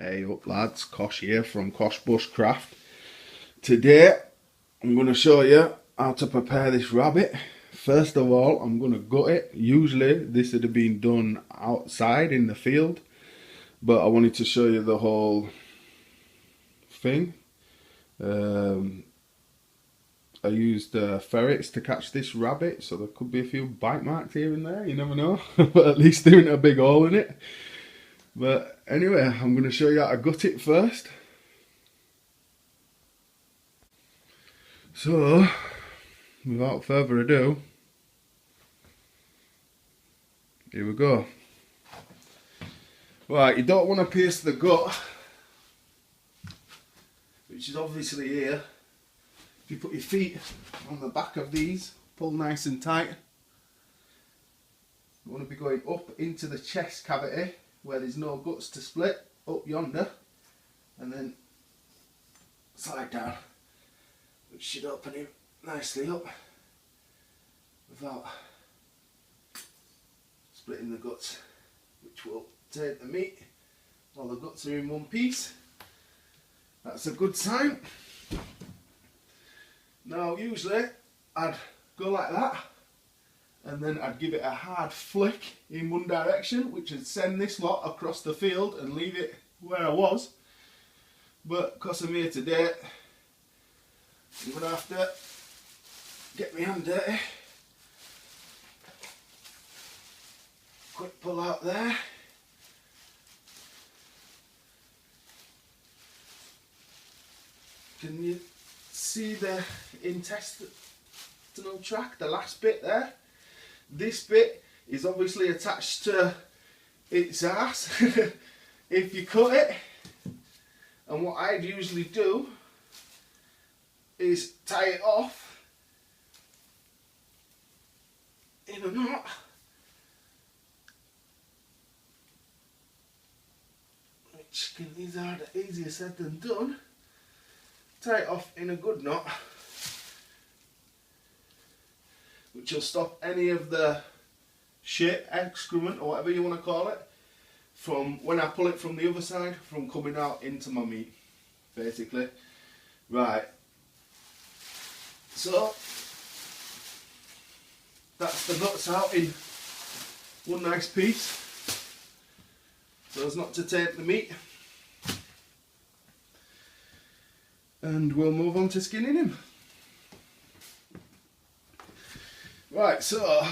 Hey up lads, Kosh here from Kosh Bushcraft. Today I'm going to show you how to prepare this rabbit. First of all, I'm going to gut it. Usually this would have been done outside in the field, but I wanted to show you the whole thing. I used ferrets to catch this rabbit, so there could be a few bite marks here and there, you never know. But at least there isn't a big hole in it. But anyway, I'm going to show you how to gut it first. So, without further ado, here we go. Right, you don't want to pierce the gut, which is obviously here. If you put your feet on the back of these, pull nice and tight. You want to be going up into the chest cavity where there's no guts to split, up yonder, and then slide down, which should open him nicely up without splitting the guts, which will take the meat while the guts are in one piece. That's a good sign. Now usually I'd go like that, and then I'd give it a hard flick in one direction, which would send this lot across the field and leave it where I was. But because I'm here today, I'm going to have to get my hand dirty. Quick pull out there. Can you see the intestinal tract, the last bit there? This bit is obviously attached to its ass if you cut it. And what I'd usually do is tie it off in a knot. Which is easier said than done. Tie it off in a good knot, which will stop any of the shit, excrement, or whatever you want to call it, from when I pull it from the other side, from coming out into my meat, basically. Right. So that's the nuts out in one nice piece, so as not to taint the meat. And we'll move on to skinning him. Right, so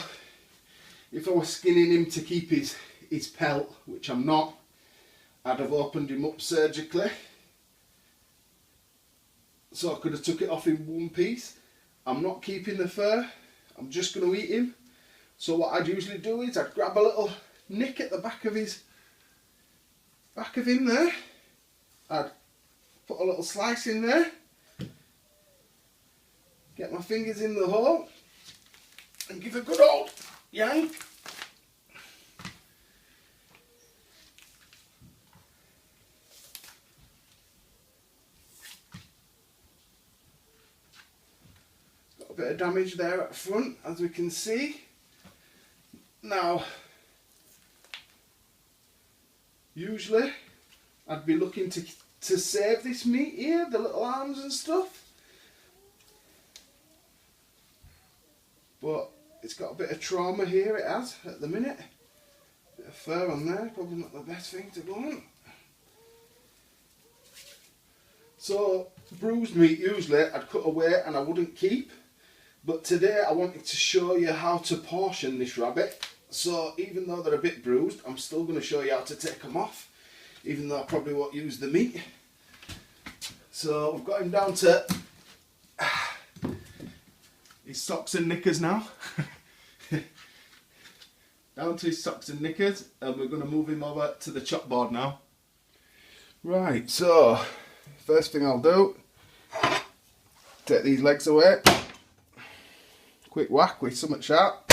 if I was skinning him to keep his pelt, which I'm not, I'd have opened him up surgically, so I could have took it off in one piece. I'm not keeping the fur, I'm just going to eat him. So what I'd usually do is I'd grab a little nick at the back of him there. I'd put a little slice in there, get my fingers in the hole and give a good old yank. Got a bit of damage there at front, as we can see. Now, usually I'd be looking to save this meat here, the little arms and stuff, but it's got a bit of trauma here, it has at the minute. Bit of fur on there, probably not the best thing to go on. So bruised meat usually I'd cut away and I wouldn't keep, but today I wanted to show you how to portion this rabbit. So even though they're a bit bruised, I'm still going to show you how to take them off, even though I probably won't use the meat. So we've got him down to his socks and knickers now. Down to his socks and knickers, and we're going to move him over to the chop board now. Right, so first thing I'll do, take these legs away. Quick whack with something sharp.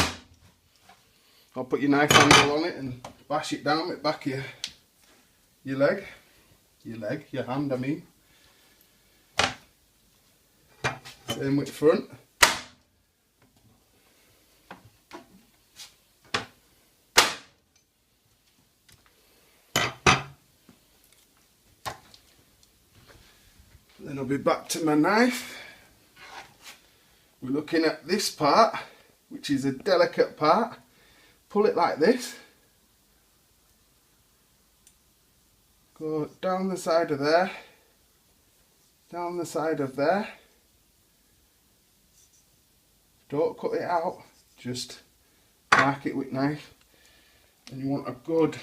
I'll put your knife handle on it and bash it down with the back of your hand I mean. Same with the front. Then I'll be back to my knife. We're looking at this part, which is a delicate part. Pull it like this. Go down the side of there. Down the side of there. Don't cut it out, just mark it with knife. And you want a good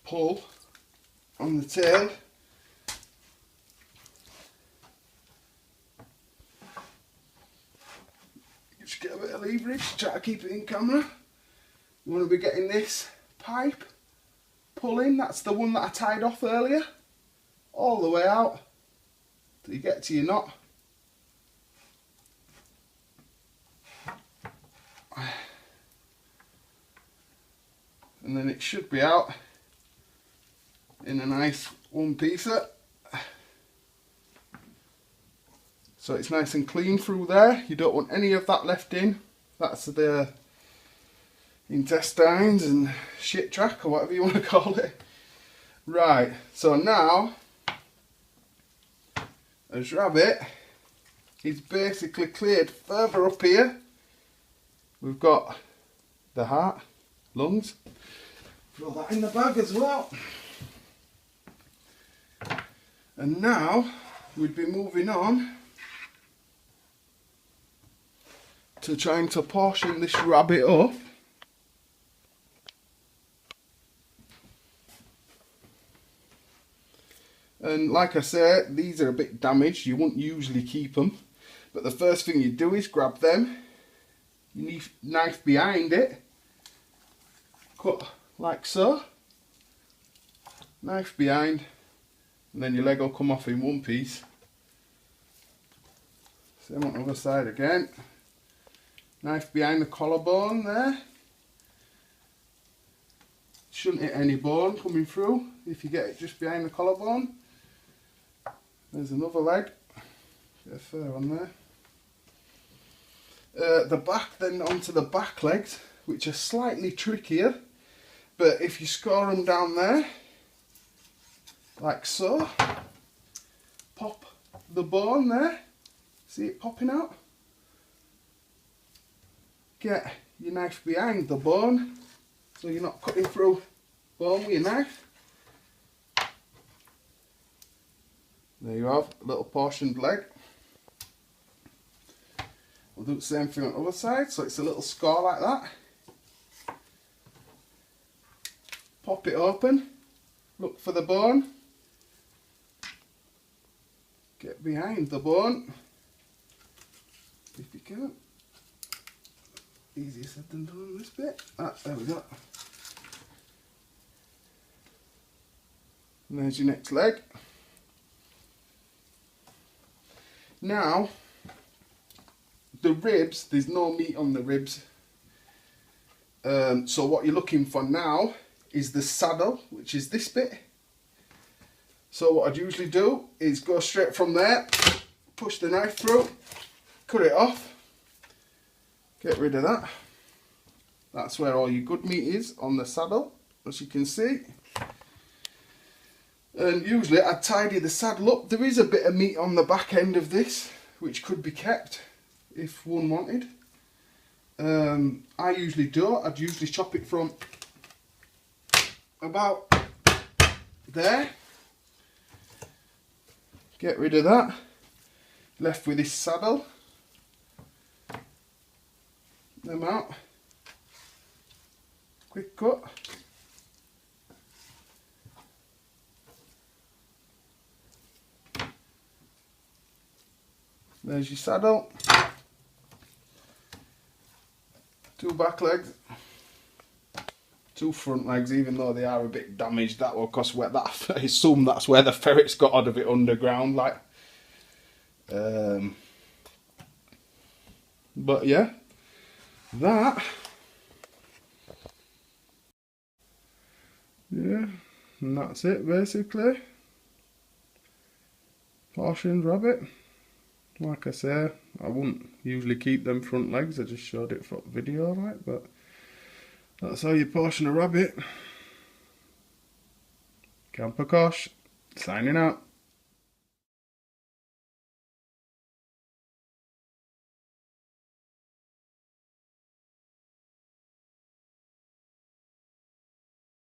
pull on the tail. Just get a bit of leverage, try to keep it in camera. You want to be getting this pipe pulling, that's the one that I tied off earlier, all the way out till you get to your knot. And then it should be out in a nice one piecer. So it's nice and clean through there. You don't want any of that left in. That's the intestines and shit track or whatever you want to call it. Right, so now as rabbit is basically cleared further up here. We've got the heart, lungs. Throw that in the bag as well. And now we'd be moving on to trying to portion this rabbit up. And like I said, these are a bit damaged. You wouldn't usually keep them. But the first thing you do is grab them. You need knife behind it. Cut like so. Knife behind. And then your leg will come off in one piece. Same on the other side again. Knife behind the collarbone there. Shouldn't hit any bone coming through if you get it just behind the collarbone. There's another leg. Bit of fur on there. The back, then onto the back legs, which are slightly trickier. But if you score them down there, like so, pop the bone there. See it popping out? Get your knife behind the bone so you're not cutting through bone with your knife. There you have a little portioned leg. We'll do the same thing on the other side, so it's a little score like that. Pop it open, look for the bone, get behind the bone if you can. Easier said than done on this bit. There we go. And there's your next leg. Now, the ribs, there's no meat on the ribs. So what you're looking for now is the saddle, which is this bit. So what I'd usually do is go straight from there, push the knife through, cut it off, get rid of that. That's where all your good meat is, on the saddle, as you can see. And usually I'd tidy the saddle up. There is a bit of meat on the back end of this, which could be kept if one wanted. I usually don't. I'd usually chop it from about there. Get rid of that. Left with this saddle. Them out. Quick cut. There's your saddle. Two back legs. Two front legs, even though they are a bit damaged. That will cost where that. I assume that's where the ferrets got out of it underground, like. But yeah, that. Yeah, and that's it basically. Portioned rabbit. Like I say, I wouldn't usually keep them front legs, I just showed it for video, like, but that's how you portion a rabbit. Camper Kosh, signing out.